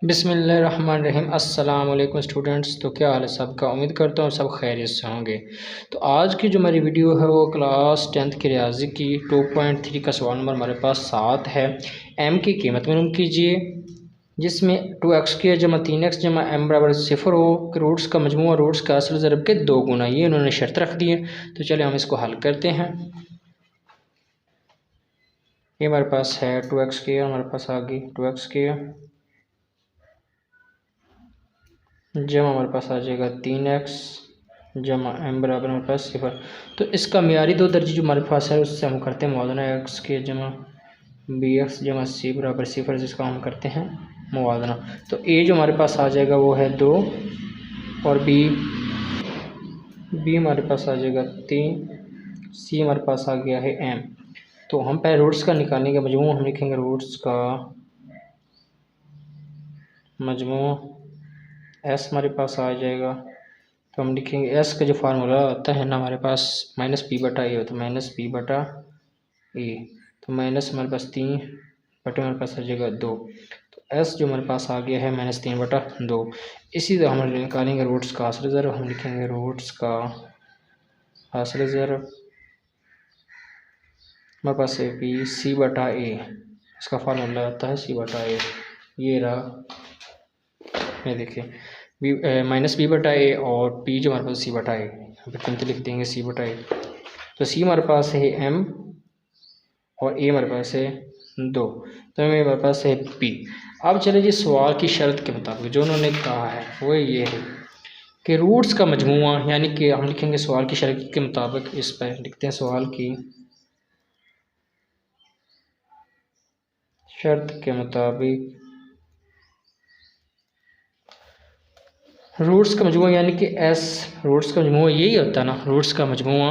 बिस्मिल्लाहिर्रहमानिर्रहीम। अस्सलाम वालेकुम स्टूडेंट्स। तो क्या हाल है सबका? उम्मीद करता हूँ सब खैरियत से होंगे। तो आज की जो हमारी वीडियो है वो क्लास 10th की रियाजी की 2.3 का सवाल नंबर हमारे पास 7 है। m की कीमत मालूम कीजिए जिसमें 2x² जमा 3x जमा m बराबर 0 हो कि रूट्स का मजमूआ रूट्स का असल ज़रब के 2 गुना, ये उन्होंने शर्त रख दी है। तो चलिए हम इसको हल करते हैं। ये हमारे पास है 2x², हमारे पास आ गई 2x² जमा हमारे पास आ जाएगा 3x जमा m बराबर हमारे पास 0। तो इसका मियारी दो दर्जी जो हमारे पास है उससे हम करते हैं मुवाज़ना x² जमा bx जमा c बराबर 0, जिसका हम करते हैं मुवाज़ना। तो a जो हमारे पास आ जाएगा वो है 2 और b हमारे पास आ जाएगा 3, c हमारे पास आ गया है m। तो हम पहले रूट्स का निकालने का मजमू हम लिखेंगे रूट्स का मजमू s हमारे पास आ जाएगा। तो हम लिखेंगे s का जो फार्मूला होता है ना हमारे पास -p बटा ए होता है, -p बटा ए। तो माइनस हमारे पास 3 बटे हमारे पास आ जाएगा 2। तो s जो हमारे पास आ गया है -3 बटा 2। इसी तरह हम निकालेंगे रूट्स का हासिल ज़रब। हम लिखेंगे रूट्स का हासिल ज़रब हमारे पास है p c बटा ए। इसका फार्मूला आता है c बटा ए। ये रहा, ये देखिए -b बटा ए और p जो हमारे पास c बटा ए, तो लिख देंगे c बटा ए। तो c हमारे पास है m और a हमारे पास है 2। तो हमारे पास है p। अब चले जी सवाल की शर्त के मुताबिक जो उन्होंने कहा है वो ये है कि रूट्स का मजमूआ, यानी कि हम लिखेंगे सवाल की शर्त के मुताबिक, इस पर लिखते हैं सवाल की शर्त के मुताबिक रूट्स का मजमूआ, यानी कि s रूट्स का मजमूआ यही होता है ना, रूट्स का मजमूआ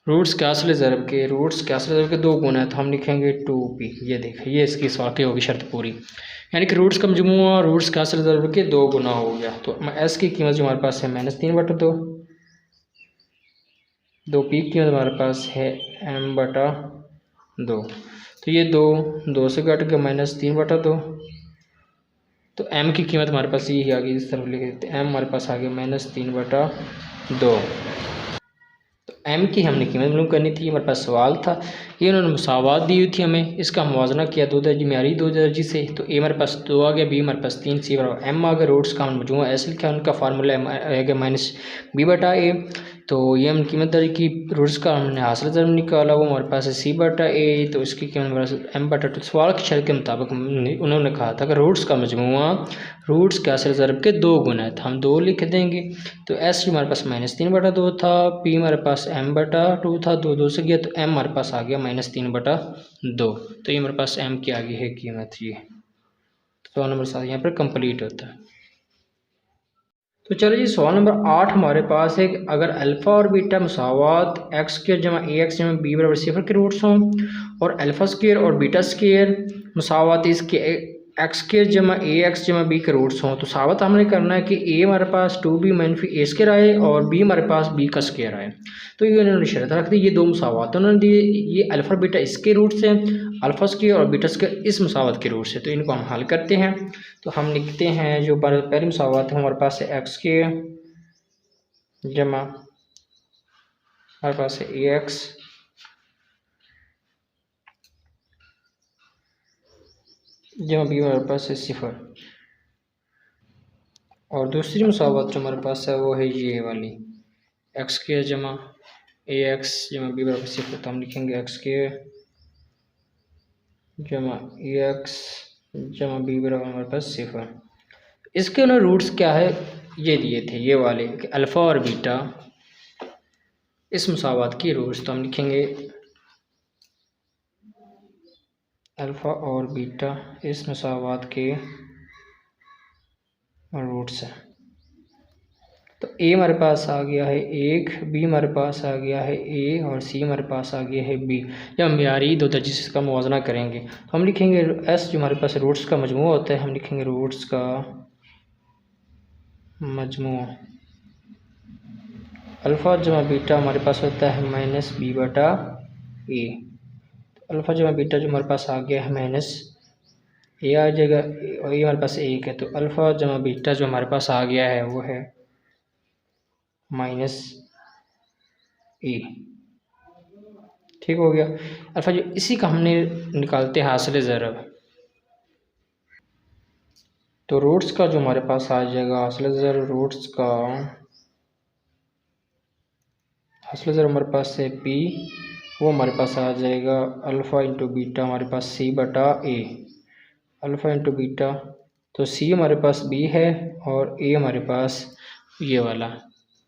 रूट्स के असल ज़रब के 2 गुना है। तो हम लिखेंगे 2p। ये देखिए ये इसकी सवाल की होगी शर्त पूरी, यानी कि रूट्स का मजमूआ रूट्स के असल ज़रब के 2 गुना हो गया। तो s की कीमत जो हमारे पास है -3 बटा 2, 2p की कीमत हमारे पास है m बटा 2। तो ये 2 से कट गया -3 बटा 2। तो m की कीमत हमारे पास यही आ गई, इस तरफ लिख देते हैं m हमारे पास आ गया -3 बटा 2। तो m की हमने कीमत मालूम करनी थी, हमारे पास सवाल था। ये उन्होंने मुसावात दी हुई थी, हमें इसका मुवाज़ना किया दो दर्जी मियारी दो दर्जी से। तो a हमारे पास 2 आ गया, b हमारे पास 3, c बराबर m आ गया। रूट्स का हम मजमूआ ऐसे लिखा, उनका फार्मूला आ गया -b बटा a। तो ये हम कीमत दर्ज की, रूट्स का हमने हासिल ज़रब निकाला, वो हमारे पास है c बटा a। तो इसकी कीमत हमारे पास m बटा 2। सवाल की शर्त के मुताबिक उन्होंने कहा था कि रूट्स का मजमूआ रूट्स के हासिल ज़रब के 2 गुना है। तो हम 2 लिख देंगे। तो s हमारे पास -3 बटा 2 था, p हमारे पास m बटा 2 था, 2 से गया। तो m हमारे पास आ गया -3 बटा 2। तो ये हमारे पास m की आ गई है कीमत। ये सवाल नंबर 7 यहाँ पर कंप्लीट होता है। तो चलिए जी सवाल नंबर 8 हमारे पास है कि अगर अल्फ़ा और बीटा मुसावात x² जमा ax जमा b बराबर 0 के रूट्स हों और अल्फ़ा² और बीटा स्क्वायर मुसावात इसके x² जमा ax जमा b के रूट्स हों, तो साबित हमने करना है कि a हमारे पास 2b मनफी a स्क्वायर आए और b हमारे पास b का स्क्वायर आए। तो ये उन्होंने शर्त रख दी, ये दो मुसावात उन्होंने दी, ये अल्फ़ा बीटा इसके रूट्स हैं, अल्फ़ा स्क्वायर और बीटा स्क्वायर इस मुसावत के रूट्स है। तो इनको हम हल करते हैं। तो हम लिखते हैं जो पहली मुसावत है हमारे पास है x² जमा हमारे पास है ax जमा b हमारे पास है 0। और दूसरी मुसावत जो हमारे पास है वो है ये वाली x² जमा ax जमा b बराबर 0। तो हम लिखेंगे x² जमा ax जमा b बराबर हमारे पास 0। इसके ना रूट्स क्या है ये दिए थे, ये वाले कि अल्फ़ा और बीटा इस मुसावात की रूट्स। तो हम लिखेंगे अल्फ़ा और बीटा इस मुसावात के रूट्स हैं। तो a हमारे पास आ गया है 1, b हमारे पास आ गया है a और c हमारे पास आ गया है b। जब हम मियारी दो दर्जे से इसका मुवाज़ना करेंगे तो हम लिखेंगे s जो हमारे पास रूट्स का मजमूआ होता है, हम लिखेंगे रूट्स का मजमूआ अल्फ़ा जमा बीटा हमारे पास होता है -b बटा a। अल्फ़ा जमा बीटा जो हमारे पास आ गया है ए आ जाएगा और ये हमारे पास एक है, तो अल्फ़ा जमा बीटा जो हमारे पास आ गया है वो है माइनस ए। ठीक हो गया। अल्फ़ा जो इसी का हमने निकालते हैं हासिल ज़रब, तो रूट्स का जो हमारे पास आ जाएगा हासिल ज़रब, रूट्स का हासिल ज़रब हमारे पास है पी, वो हमारे पास आ जाएगा अल्फ़ा इंटू बीटा हमारे पास सी बटा ए। अल्फ़ा इंटू बीटा, तो सी हमारे पास बी है और ए हमारे पास ये वाला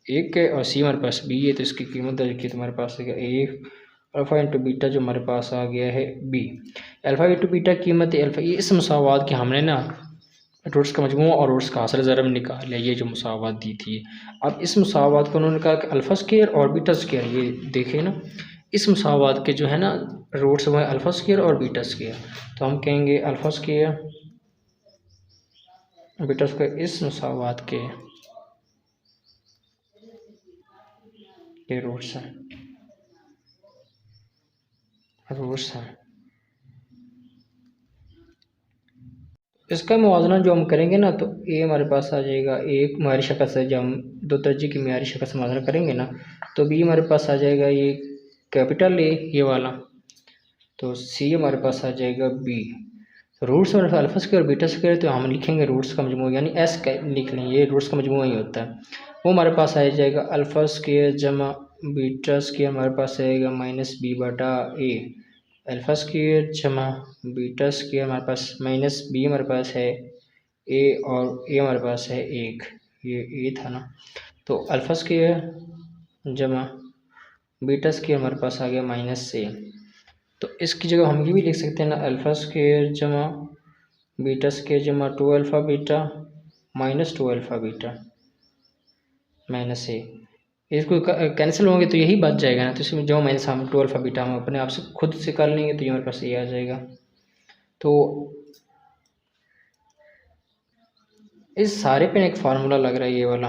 एक है और सी हमारे पास बी है, तो इसकी कीमत दर्ज की तो हमारे पास है ए अल्फ़ा इंटू बीटा जो हमारे पास आ गया है बी। अल्फ़ा इंटू बीटा कीमत अल्फ़ा, ये इस मुसावात की हमने ना रूट्स का मजमूआ और रूट्स का हासिल ज़रब निकाल लिया, ये जो मुसावात दी थी। अब इस मुसावात को उन्होंने कहा कि अल्फ़ा स्क्वायर और बीटा स्क्वायर, ये देखें ना इस मुसावात के जो है ना रूट्स वो है अल्फ़ा स्क्वायर और बीटा स्क्वायर, तो हम कहेंगे अल्फ़ा स्क्वायर बीटा स्क्वायर इस मुसावात के ये रूट्स हैं, रूट्स हैं। इसका मुवाजना जो हम करेंगे ना, तो ए हमारे पास आ जाएगा एक म्यारी शक्ल से, जब हम दो दर्जे की म्यारी शक्ल से मुवाजना करेंगे ना, तो बी हमारे पास आ जाएगा ये कैपिटल ए ये वाला, तो सी हमारे पास आ जाएगा बी। रूट्स और अल्फ़ा स्क्वायर और बीटा स्क्वायर तो हम लिखेंगे रूट्स का मजमूआ, यानी एस लिख लेंगे, ये रूट्स का मजमूआ ही होता है। वो हमारे पास आ जाएगा अल्फ़ा स्क्वायर जमा बीटा स्क्वायर हमारे पास आएगा माइनस बी बटा ए। अल्फ़ा स्क्वायर जमा बीटा स्क्वायर हमारे पास माइनस बी हमारे पास है ए और ए हमारे पास है एक, ये ए था ना, तो अल्फ़ा स्क्वायर जमा बीटा स्क्वायर हमारे पास आ गया माइनस ए। तो इसकी जगह हम ये भी लिख सकते हैं ना अल्फ़ा स्क्वायर जमा बीटा स्क्वायर जमा two alpha beta minus two alpha beta minus A. इसको कैंसिल होंगे तो यही बच जाएगा ना, तो इसमें जो माइनस हम टू अल्फ़ा बीटा हम अपने आप से खुद से कर लेंगे, तो ये हमारे पास ये आ जाएगा। तो इस सारे पे एक फार्मूला लग रहा है ये वाला,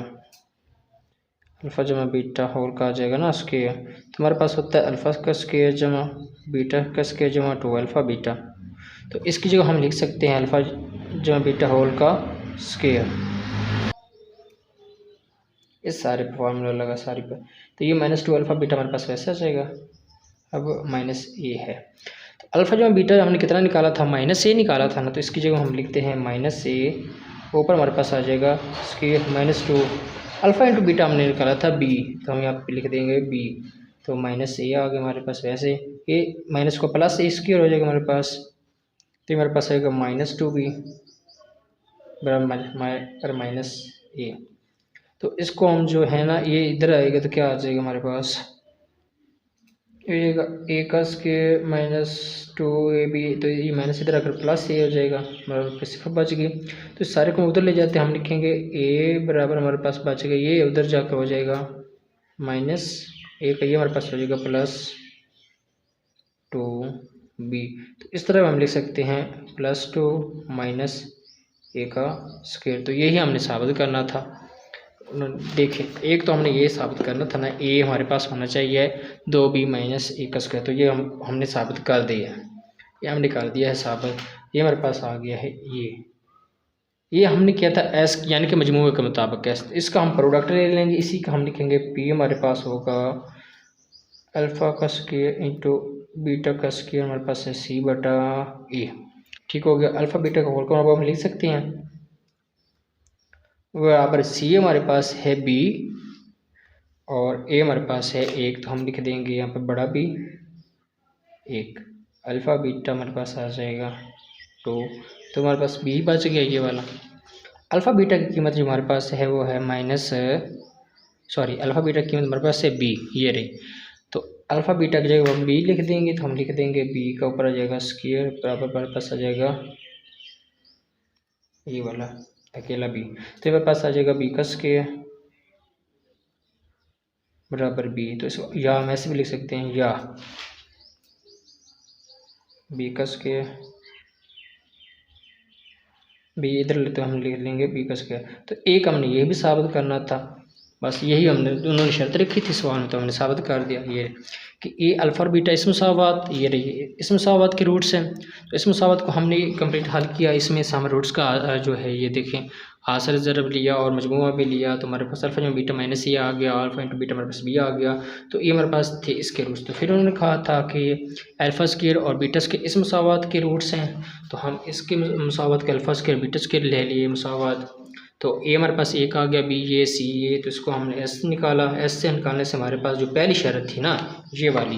अल्फ़ा जमा बीटा होल का आ जाएगा ना स्क्वायर, तो हमारे पास होता है अल्फ़ा का स्क्वायर जमा बीटा का स्क्वायर जमा टू अल्फ़ा बीटा, तो इसकी जगह हम लिख सकते हैं अल्फ़ा जमा बीटा होल का स्क्वायर। इस सारे पे फार्मूला लगा सारी पर, तो ये माइनस टू अल्फ़ा बीटा हमारे पास वैसे आ जाएगा। अब माइनस ए है, तो अल्फ़ा जमा बीटा हमने कितना निकाला था, माइनस ए निकाला था ना, तो इसकी जगह हम लिखते हैं माइनस ए, ऊपर हमारे पास आ जाएगा square minus two alpha into beta हमने निकाला था बी, तो हम यहाँ पे लिख देंगे बी, तो माइनस ए आ गया हमारे पास, वैसे ए माइनस को प्लस ए स्क्वायर हो जाएगा हमारे पास, तो हमारे पास आएगा माइनस टू बी बराबर माइनस ए। तो इसको हम जो है ना ये इधर आएगा तो क्या आ जाएगा हमारे पास ए का square minus two A B, तो ये माइनस इधर आकर प्लस ए हो जाएगा, हमारे सिर्फ बच गई, तो इस सारे को उधर ले जाते हैं हम लिखेंगे ए बराबर हमारे पास बचेगा ये उधर जाकर हो जाएगा माइनस ए का, ये हमारे पास हो जाएगा प्लस टू बी, तो इस तरह हम लिख सकते हैं प्लस टू माइनस ए का स्क्वायर। तो यही हमने साबित करना था। देखें एक तो हमने ये साबित करना था ना ए हमारे पास होना चाहिए दो बी माइनस ए का स्क्वायर, तो ये हमने साबित कर दिया है, ये हमने कर दिया है साबित, ये हमारे पास आ गया है ये हमने किया था एस यानी कि मजमूए के मुताबिक एस, इसका हम प्रोडक्ट ले लेंगे, इसी का हम लिखेंगे पी हमारे पास होगा अल्फ़ा का स्क्वायर इंटू बीटा का स्क्वायर हमारे पास है सी बटा ए। ठीक हो गया। अल्फ़ा बीटा का होल को हम लिख सकते हैं बराबर सी हमारे पास है बी और ए हमारे पास है एक, तो हम लिख देंगे यहाँ पर बड़ा बी एक, अल्फ़ा बीटा हमारे पास आ जाएगा टू, तो हमारे पास बी बच गया ये वाला। अल्फ़ा बीटा की कीमत जो हमारे पास है वो है अल्फ़ा बीटा की कीमत हमारे पास है बी ये रही, तो अल्फ़ा बीटा की जगह हम बी लिख देंगे, तो हम लिख देंगे बी का ऊपर आ जाएगा स्क्वायर बराबर हमारे पास आ जाएगा ये वाला अकेला बी, तो हमारे पास आ जाएगा बी का स्क्वायर बराबर बी, तो इसको या हम ऐसे भी लिख सकते हैं या बी का स्क्वायर बी इधर लेते हम लिख लेंगे बी का स्क्वायर, तो एक हमने ये भी साबित करना था बस यही हमने उन्होंने शर्त रखी थी सवाल में, तो हमने साबित कर दिया ये कि ए अल्फ़ा और बीटा इस मुसावात, ये रही इस मुसावात के रूट्स हैं। तो इस मुसावात को हमने कंप्लीट हल किया। इसमें से हम रूट्स का जो है ये देखें आसर ज़रब लिया और मजमूआ भी लिया, तो हमारे पास अल्फ़ा जमा बीटा माइनस ये आ गया, अल्फ़ा इंटू बीटा हमारे पास बी आ गया। तो ये हमारे पास थे इसके रूट्स। तो फिर उन्होंने कहा था कि अल्फ़ा स्क्वायर और बीटा स्क्वायर इस मुसावात के रूट्स हैं, तो हम इसके मुसावात के अल्फ़ा स्क्वायर बीटा स्क्वायर ले लिए मुसावात। तो ए हमारे पास एक आ गया, बी ये, सी ये, तो इसको हमने एस निकाला। एस से निकालने से हमारे पास जो पहली शर्त थी ना ये वाली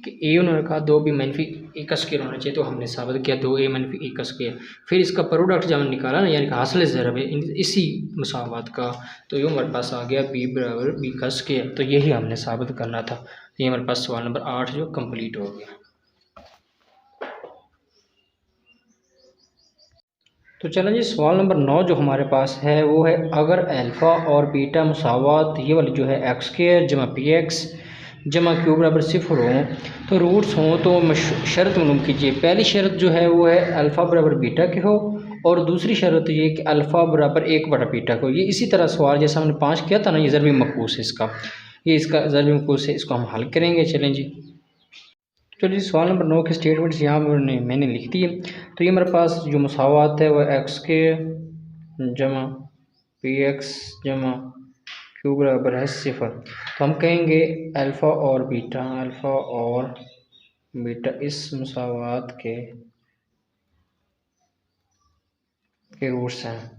कि ए उन्होंने कहा 2b मनफी ए का स्क्वायर होना चाहिए, तो हमने साबित किया 2a मनफी ए का स्क्वायर। फिर इसका प्रोडक्ट जब हमने निकाला ना, यानी कि हासिल ज़रब है इसी मुसावात का, तो ये हमारे पास आ गया b बराबर b का स्क्वायर। तो यही हमने साबित करना था। ये हमारे पास सवाल नंबर 8 जो कम्प्लीट हो गया। तो चलें जी, सवाल नंबर 9 जो हमारे पास है वो है अगर अल्फ़ा और बीटा मुसावात ये वाली जो है एक्स स्क्वायर जमा पी एक्स जमा क्यू बराबर 0 हों, तो रूट्स हों, तो शर्त मालूम कीजिए। पहली शर्त जो है वो है अल्फ़ा बराबर बीटा के हो, और दूसरी शर्त ये कि अल्फ़ा बराबर 1/बीटा को। ये इसी तरह सवाल जैसा हमने 5 किया था ना, ये ज़रबी मकूस है इसका, ये इसका ज़रबी मकूस है, इसको हम हल करेंगे। चलें जी, चलिए सवाल नंबर 9 के स्टेटमेंट्स यहाँ मैंने लिख दिए। तो ये हमारे पास जो मुसावात है वह एक्स के जमा पी एक्स जमा क्यू बराबर है 0। तो हम कहेंगे अल्फ़ा और बीटा इस मुसावात के रूट्स हैं।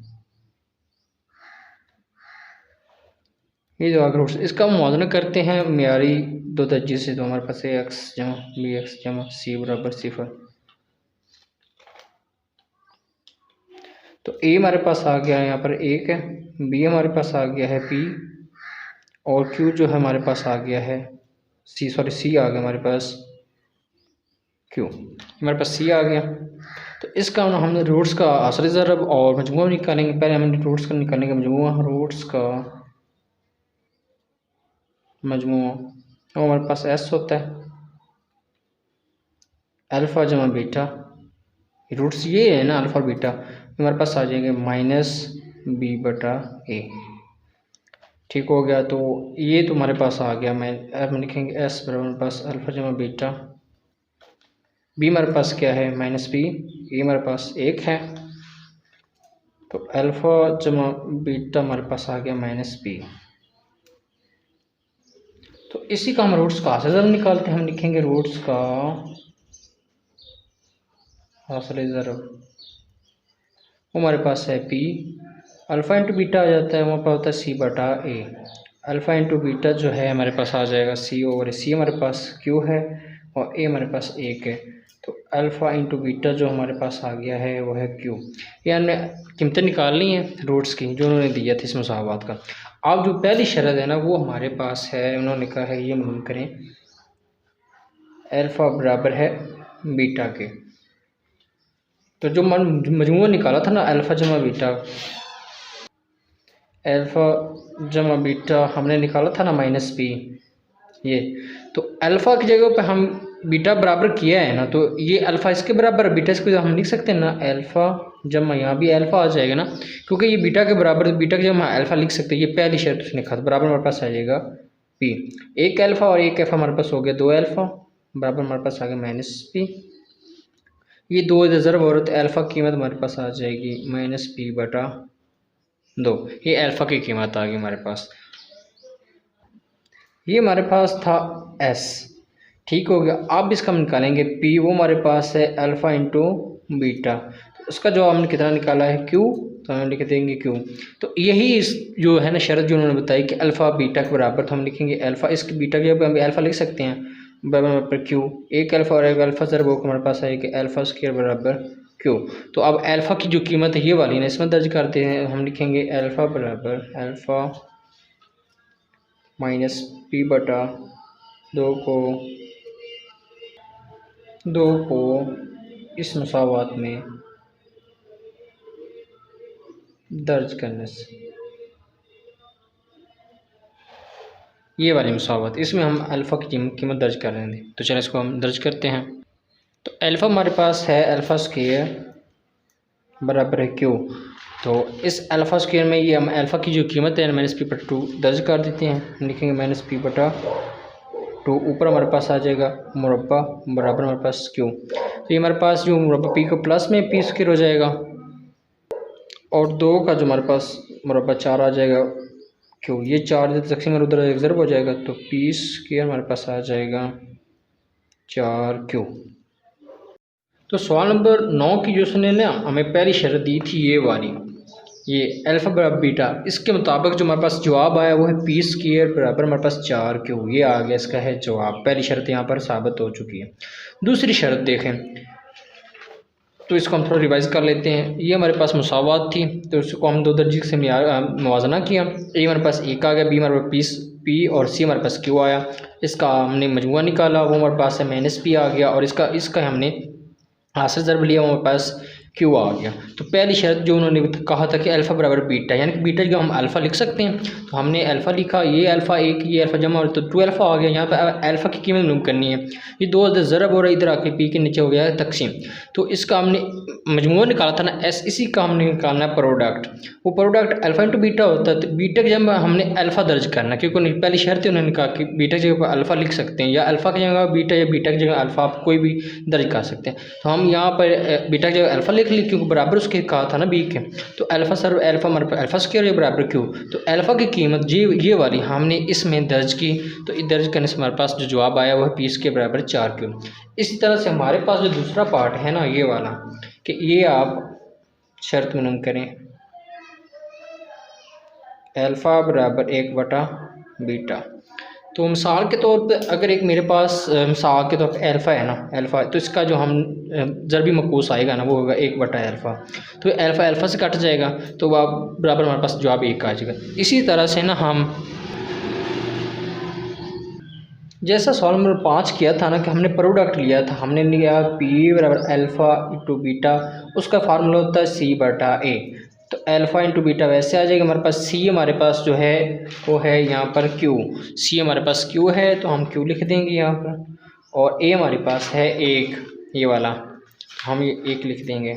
ये जो आगे रूट्स इसका मुआवजा करते हैं मियारी दो दर्जे से, तो हमारे पास एक्स जमा बी एक्स जमा सी बराबर 0। तो ए हमारे पास आ गया है यहाँ पर 1 है, बी हमारे पास आ गया है पी, और क्यू जो है हमारे पास आ गया है सी आ गया हमारे पास क्यू, हमारे पास सी आ गया। तो इसका हमने रूट्स का असर ज़रब और मजमूआ निकालेंगे। पहले हमने रूट्स का निकालेंगे मजमूआ, रूट्स का मजमूआ वो हमारे पास एस होता है अल्फ़ा जमा बीटा, रूट्स ये है ना अल्फ़ा और बीटा, हमारे पास आ जाएंगे -b/a। ठीक हो गया। तो ये तो हमारे पास आ गया। मैं लिखेंगे एस बराबर हमारे पास अल्फ़ा जमा बीटा, बी हमारे पास क्या है -b, ये हमारे पास 1 है, तो अल्फ़ा जमा बीटा हमारे पास आ गया -b। तो इसी का हम रूट्स का हासिल निकालते हैं। हम लिखेंगे रूट्स का हासिल ज़रब हमारे पास है p, अल्फ़ा इंटू बीटा आ जाता है, हमारे पास होता है c/a। अल्फ़ा इंटू बीटा जो है हमारे पास आ जाएगा c/c, हमारे पास q है और a हमारे पास 1 है। तो अल्फ़ा इंटू बीटा जो हमारे पास आ गया है वो है q। ये हमने कीमतें निकाल ली हैं रूट्स की जो उन्होंने दिया था इस मुसावात का। अब जो पहली शर्त है ना वो हमारे पास है, उन्होंने कहा है ये मालूम करें अल्फ़ा बराबर है बीटा के। तो जो मजमूआ निकाला था ना अल्फ़ा जमा बीटा हमने निकाला था ना -b ये, तो अल्फ़ा की जगह पे हम बीटा बराबर किया है ना, तो ये अल्फ़ा इसके बराबर बीटा इसको हम लिख सकते हैं ना अल्फ़ा जमा, यहाँ भी अल्फ़ा आ जाएगा ना, क्योंकि ये बीटा के बराबर, बीटा के जब हम अल्फ़ा लिख सकते हैं। ये पहली शर्त उसने कहा बराबर हमारे पास आ जाएगा p, 1 अल्फ़ा और 1 अल्फ़ा हमारे पास हो गया 2 अल्फ़ा बराबर हमारे पास आ गया -p। ये 2 ज़रब और अल्फ़ा की कीमत हमारे पास आ जाएगी -p/2। ये अल्फ़ा की कीमत आ गई हमारे पास। ये हमारे पास था s, ठीक हो गया। अब इसका हम निकालेंगे p, वो हमारे पास है अल्फ़ा इंटू बीटा, तो उसका जो हमने कितना निकाला है q, तो हम लिख देंगे q। तो यही इस जो है ना शर्त जो उन्होंने बताई कि अल्फ़ा बीटा के बराबर, तो हम लिखेंगे अल्फ़ा, इसकी बीटा की जगह हम अल्फ़ा लिख सकते हैं बराबर पर q, 1 अल्फ़ा और 1 अल्फ़ा ज़रब हमारे पास है कि अल्फ़ा स्क्वायर बराबर q। तो अब अल्फ़ा की जो कीमत है ये वाली ना इसमें दर्ज करते हैं। हम लिखेंगे अल्फ़ा बराबर अल्फ़ा -p/2 को इस मुसावात में दर्ज करने से, ये वाली मुसावात इसमें हम अल्फ़ा की कीमत दर्ज कर रहे हैं। तो चलो इसको हम दर्ज करते हैं। तो अल्फ़ा हमारे पास है अल्फ़ा स्क्वायर बराबर है क्यू, तो इस अल्फ़ा स्क्वायर में ये हम अल्फ़ा की जो कीमत है -p/2 दर्ज कर देते हैं। हम लिखेंगे -p/2, ऊपर हमारे पास आ जाएगा मुरब्बा बराबर हमारे पास क्यू। तो ये हमारे पास जो मुरब्बा p को प्लस में p स्क्वायर हो जाएगा और 2 का जो हमारे पास मुरब्बा 4 आ जाएगा क्यू। ये 4 तकसीम उधर एग्जर्व हो जाएगा तो p स्क्वायर हमारे पास आ जाएगा 4q। तो सवाल नंबर 9 की जो उसने ना हमें पहली शर्त दी थी ये वाली, ये अल्फ़ा बराबर बीटा, इसके मुताबिक जो हमारे पास जवाब आया वो है p स्क्वायर बराबर हमारे पास 4q। ये आ गया इसका है जवाब। पहली शर्त यहाँ पर साबित हो चुकी है। दूसरी शर्त देखें तो इसको हम थोड़ा रिवाइज कर लेते हैं। ये हमारे पास मुसावात थी तो इसको हम दो दर्जे से मुवाजना किया। ए हमारे पास 1 आ गया, बी हमारे पास p और c हमारे पास q आया। इसका हमने मजमुआ निकाला, वो हमारे पास है -p आ गया और इसका हमने हासिल ज़रब लिया, हमारे पास क्यू आ गया। तो पहली शर्त जो उन्होंने कहा था कि अल्फ़ा बराबर बीटा, यानी कि बीटा जो हम अल्फ़ा लिख सकते हैं, तो हमने अल्फ़ा लिखा, ये अल्फ़ा 1 ये अल्फ़ा जमा तो 2 अल्फ़ा आ गया। यहाँ पर अल्फ़ा की कीमत मालूम करनी है। ये 2 ज़रब हो रहा है, इधर आके पी के नीचे हो गया है तकसीम। तो इसका हमने मजमूआ निकाला था ना एस, इसी का हमने निकालना है प्रोडक्ट। वो प्रोडक्ट अल्फ़ा इंटू बीटा होता है। तो बीटा की जगह हमने अल्फ़ा दर्ज करना, क्योंकि पहली शर्त उन्होंने कहा कि बीटा की जगह अल्फ़ा लिख सकते हैं, या अल्फ़ा की जगह बीटा या बीटा की जगह अल्फ़ा, आप कोई भी दर्ज कर सकते हैं। तो हम यहाँ पर बीटा की जगह अल्फ़ा लिख ली, क्योंकि बराबर उसके कहा था ना बी के। तो अल्फ़ा सर अल्फ़ा हमारे पास अल्फ़ा स्क्वायर बराबर क्यू। तो अल्फ़ा की कीमत ये वाली हमने इसमें दर्ज की। तो इस दर्ज करने से हमारे पास जो जवाब आया वो है p के बराबर 4q। इसी तरह से हमारे पास जो दूसरा पार्ट है ना ये वाला, कि ये आप शर्त मालूम करें अल्फ़ा बराबर 1/बीटा। तो मिसाल के तौर पे अगर एक मेरे पास मिसाल के तौर पे अल्फ़ा है ना, अल्फ़ा, तो इसका जो हम ज़रबी मकूस आएगा ना वो होगा 1/अल्फ़ा। तो अल्फ़ा अल्फ़ा से कट जाएगा तो वह बराबर हमारे पास जवाब 1 आ जाएगा। इसी तरह से ना हम जैसा सवाल नंबर 5 किया था ना कि हमने प्रोडक्ट लिया था, हमने लिया p बराबर अल्फ़ा इंटू बीटा, उसका फार्मूला होता है c/a। तो अल्फ़ा इंटू बीटा वैसे आ जाएगा। हमारे पास c हमारे पास जो है वो है यहाँ पर q, c हमारे पास q है तो हम q लिख देंगे यहाँ पर, और a हमारे पास है 1, ये वाला हम ये 1 लिख देंगे।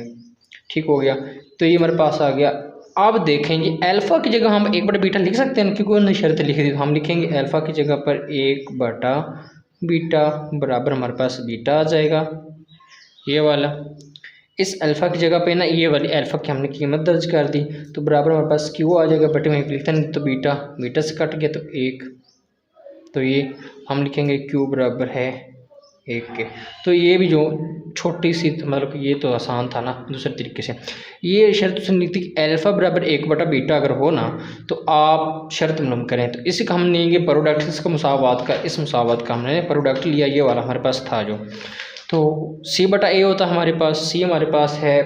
ठीक हो गया। तो ये हमारे पास आ गया। अब देखेंगे अल्फ़ा की जगह हम 1/बीटा लिख सकते हैं, क्योंकि उन्होंने शर्त लिखी थी। तो हम लिखेंगे अल्फ़ा की जगह पर 1/बीटा बराबर हमारे पास बीटा आ जाएगा, ये वाला। इस अल्फ़ा की जगह पे ना ये वाली अल्फ़ा की हमने कीमत दर्ज कर दी, तो बराबर हमारे पास क्यू आ जाएगा। बटे में लिखते हैं तो बीटा से कट गया तो 1, तो ये हम लिखेंगे क्यू बराबर है 1 के। तो ये भी जो छोटी सी मतलब ये तो आसान था ना दूसरे तरीके से। ये शर्त उसने लिखी कि अल्फ़ा बराबर 1/बीटा अगर हो ना तो आप शर्त मालूम करें। तो इसी का हम लेंगे प्रोडक्ट, इसका मुसावात का, इस मुसावात का हमने प्रोडक्ट लिया, ये वाला हमारे पास था जो। तो c/a होता है हमारे पास, c हमारे पास है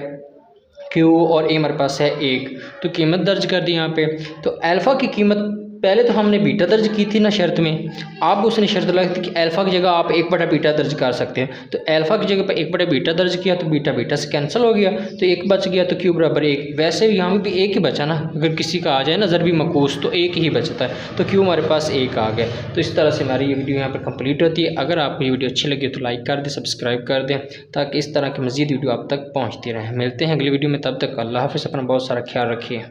q और a हमारे पास है 1। तो कीमत दर्ज कर दी यहाँ पे। तो अल्फ़ा की कीमत पहले तो हमने बीटा दर्ज की थी ना शर्त में, अब उसने शर्त लगाई थी कि अल्फ़ा की जगह आप 1/बीटा दर्ज कर सकते हैं। तो अल्फ़ा की जगह पर 1/बीटा दर्ज किया तो बीटा से कैंसिल हो गया, तो 1 बच गया, तो q बराबर 1। वैसे यहाँ भी 1 ही बचा ना, अगर किसी का आ जाए ना ज़रबी मकूस तो 1 ही बचता है, तो q हमारे पास 1 आ गया। तो इस तरह से हमारी ये वीडियो यहाँ पर कंप्लीट होती है। अगर आपको ये वीडियो अच्छी लगी तो लाइक कर दें, सब्सक्राइब कर दें, ताकि इस तरह की मज़ीद वीडियो आप तक पहुँचती रहे। मिलते हैं अगली वीडियो में, तब तक अल्लाह हाफ़िज़। अपना बहुत सारा ख्याल रखिए।